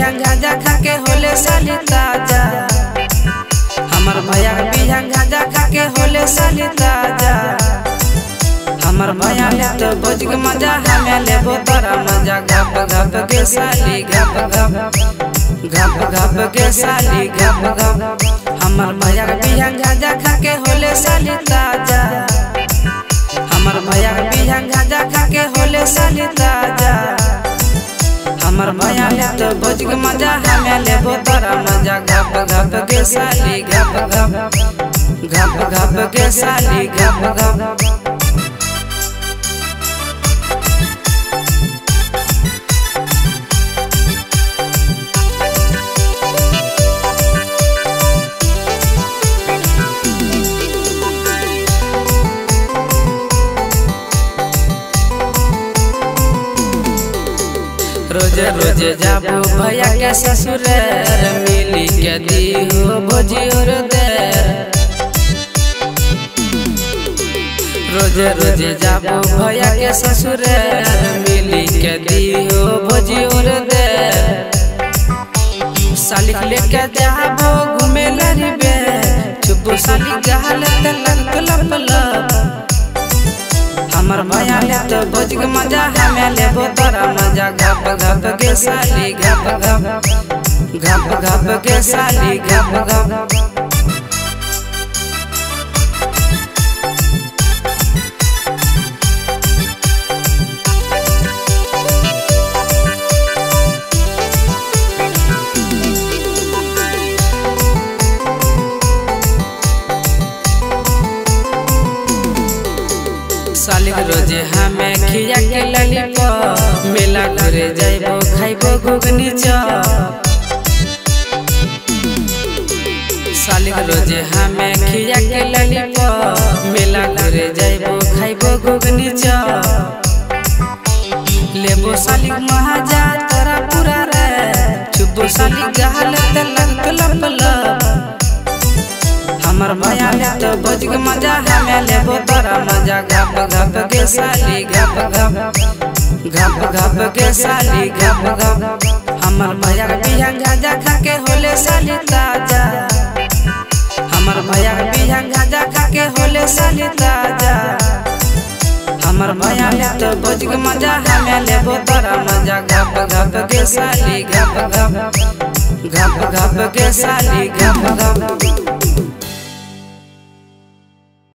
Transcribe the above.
बिहान गाजा खाके होले साली ताजा। हमर भैया के बिहान गाजा खाके होले साली ताजा। हमर भैया ले तो भोज के मजा हमें लेबो तोरा मजा। घप घप के साली घप घप घप घप के साली घप घप। हमर भैया के बिहान गाजा खाके होले साली ताजा। हमर भैया के बिहान गाजा खाके होले साली ताजा। हमर भैया ले तो भोज के मजा हमें लेबो तोरा मजा। घप घप के साली घप घप घप घप के साली घप घप। रोजे रोजे जाबो भैया के ससुराल मिली के दी हो भोजी और देर। रोजे रोजे जाबो भैया के ससुराल मिली के दी हो भोजी और देर। साली लेके जाबो घूमे लरी बे चुप साली गहल तलक लप लप। हमर भैया ले तो भोज के मजा हमें लेबो तोरा मजा। घप घप के साली घप घप घप घप के साली घप घप। साली रोजे हमें खिया के लॉलीपॉप मेला घरे जाइबो खाइबो घुगनी चॉप। साली रोजे हमें खिया के लॉलीपॉप मेला घरे जाइबो खाइबो घुगनी चॉप। लेबो साली महाजा तोरा पूरा रे चुबो साली गहल तलक लप लप। हमर भैया ले तो भोज के मजा हमें लेबो तोरा मजा। घप घप के साली घप घप घप घप के साली घप घप। हमर भैया के बिहान गाजा खाके होले साली ताजा। हमर भैया के बिहान गाजा खाके होले साली ताजा। हमर भैया ले तो भोज के मजा हमें लेबो तोरा मजा। घप घप के साली घप घप घप घप के साली घप घप।